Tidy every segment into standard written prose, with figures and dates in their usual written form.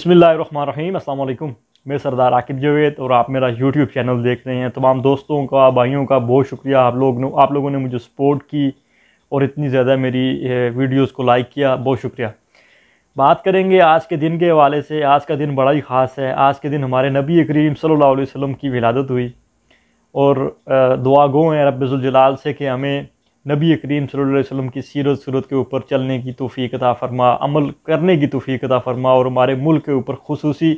बिस्मिल्लाहिर्रहमानिर्रहीम। अस्सलाम वालेकुम। मैं सरदार आकिब जावेद और आप मेरा यूट्यूब चैनल देख रहे हैं। तमाम दोस्तों का, भाइयों का बहुत शुक्रिया। आप लोगों ने मुझे सपोर्ट की और इतनी ज़्यादा मेरी वीडियोस को लाइक किया, बहुत शुक्रिया। बात करेंगे आज के दिन के हवाले से। आज का दिन बड़ा ही ख़ास है। आज के दिन हमारे नबी करीम सल्लल्लाहु अलैहि वसल्लम की विलादत हुई और दुआ गो हैं रब्बुल जुल जलाल से कि हमें नबी करीम सल्लल्लाहु अलैहि वसल्लम की सीरत सूरत के ऊपर चलने की तौफीक अता फरमा, अमल करने की तौफीक अता फरमा और हमारे मुल्क के ऊपर खुसूसी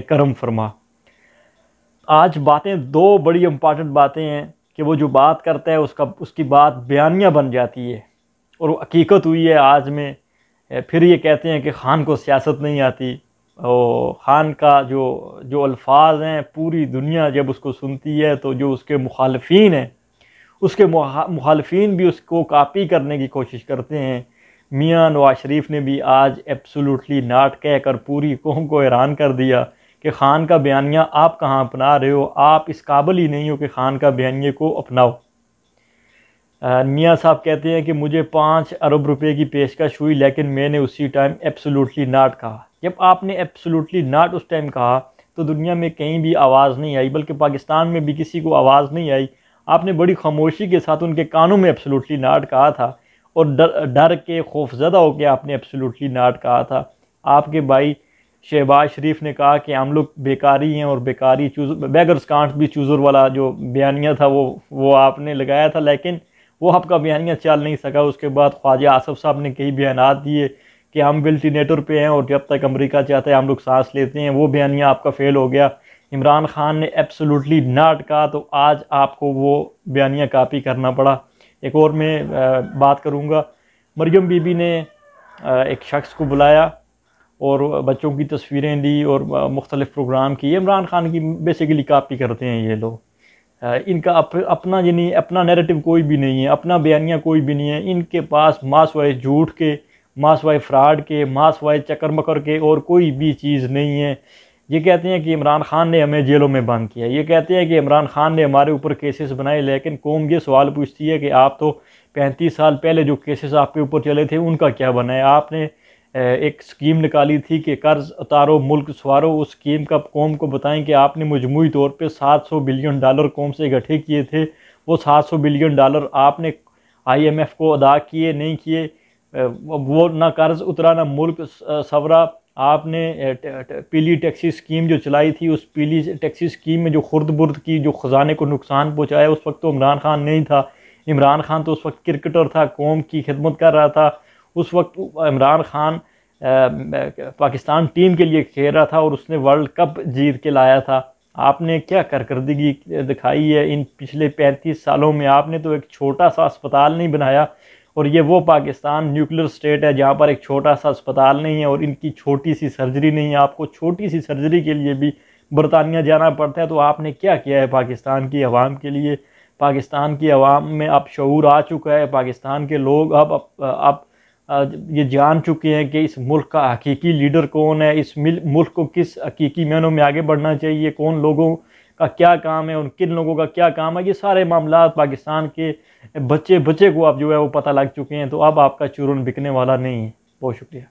करम फरमा। आज बातें दो बड़ी इम्पॉर्टेंट बातें हैं कि वो जो बात करता है उसकी बात बयानिया बन जाती है और हकीकत हुई है आज में। फिर ये कहते हैं कि ख़ान को सियासत नहीं आती। और ख़ान का जो अल्फाज हैं पूरी दुनिया जब उसको सुनती है तो जो उसके मुखालफीन हैं उसके मुखालफीन भी उसको कापी करने की कोशिश करते हैं। मियाँ नवाज शरीफ ने भी आज एब्सोल्युटली नॉट कह कर पूरी कौम को हैरान कर दिया कि ख़ान का बयानिया आप कहाँ अपना रहे हो, आप इस काबिल ही नहीं हो कि ख़ान का बयानिए को अपनाओ। मियाँ साहब कहते हैं कि मुझे 5 अरब रुपए की पेशकश हुई लेकिन मैंने उसी टाइम एब्सोल्युटली नॉट कहा। जब आपने एब्सोल्युटली नॉट उस टाइम कहा तो दुनिया में कहीं भी आवाज़ नहीं आई, बल्कि पाकिस्तान में भी किसी को आवाज़ नहीं आई। आपने बड़ी खामोशी के साथ उनके कानों में एब्सोल्युटली नॉट कहा था और डर के खौफजदा होकर आपने एब्सोल्युटली नॉट कहा था। आपके भाई शहबाज शरीफ ने कहा कि हम लोग बेकारी हैं और बेकारी बेगर्स कांट भी चूज़र वाला जो बयानिया था वो आपने लगाया था, लेकिन वो आपका बयानिया चल नहीं सका। उसके बाद ख्वाजा आसफ साहब ने कई बयानात दिए कि हम वेंटिलेटर पे हैं और जब तक अमेरिका चाहता है हम लोग सांस लेते हैं। वो बयानिया आपका फ़ेल हो गया। इमरान ख़ान ने एब्सोल्युटली नॉट कहा तो आज आपको वो बयानिया कापी करना पड़ा। एक और मैं बात करूँगा, मरियम बीबी ने एक शख्स को बुलाया और बच्चों की तस्वीरें ली और मुख्तलिफ़ प्रोग्राम किए। इमरान ख़ान की बेसिकली कापी करते हैं ये लोग। इनका अपना यानी अपना नैरेटिव कोई भी नहीं है, अपना बयानिया कोई भी नहीं है। इनके पास मासवाए झूठ के, मासवाए फ्रॉड के, मासवाए चक्कर मकर के और कोई भी चीज़ नहीं है। ये कहते हैं कि इमरान ख़ान ने हमें जेलों में बंद किया, ये कहते हैं कि इमरान ख़ान ने हमारे ऊपर केसेस बनाए, लेकिन कौम ये सवाल पूछती है कि आप तो 35 साल पहले जो केसेस आपके ऊपर चले थे उनका क्या बना है। आपने एक स्कीम निकाली थी कि कर्ज उतारो मुल्क सवारो। उस स्कीम का कौम को बताएं कि आपने मजमूई तौर पे $700 बिलियन कौम से इकट्ठे किए थे। वो $700 बिलियन आपने IMF को अदा किए नहीं किए। वो ना कर्ज उतरा ना मुल्क सवरा। आपने पीली टैक्सी स्कीम जो चलाई थी, उस पीली टैक्सी स्कीम में जो खुर्द बुर्द की, जो ख़जाने को नुकसान पहुँचाया, उस वक्त तो इमरान ख़ान नहीं था। इमरान ख़ान तो उस वक्त क्रिकेटर था, कौम की खिदमत कर रहा था। उस वक्त इमरान ख़ान पाकिस्तान टीम के लिए खेल रहा था और उसने वर्ल्ड कप जीत के लाया था। आपने क्या कारकर्दगी दिखाई है इन पिछले 35 सालों में। आपने तो एक छोटा सा अस्पताल नहीं बनाया और ये वो पाकिस्तान न्यूक्लियर स्टेट है जहाँ पर एक छोटा सा अस्पताल नहीं है और इनकी छोटी सी सर्जरी नहीं है। आपको छोटी सी सर्जरी के लिए भी बरतानिया जाना पड़ता है। तो आपने क्या किया है पाकिस्तान की आवाम के लिए। पाकिस्तान की आवाम में अब शऊर आ चुका है। पाकिस्तान के लोग अब ये जान चुके हैं कि इस मुल्क का हकीकी लीडर कौन है, इस मुल्क को किस हकीकी मायनों में आगे बढ़ना चाहिए, कौन लोगों का क्या काम है और किन लोगों का क्या काम है। ये सारे मामला पाकिस्तान के बच्चे को अब जो है वो पता लग चुके हैं। तो अब आपका चूरन बिकने वाला नहीं है। बहुत शुक्रिया।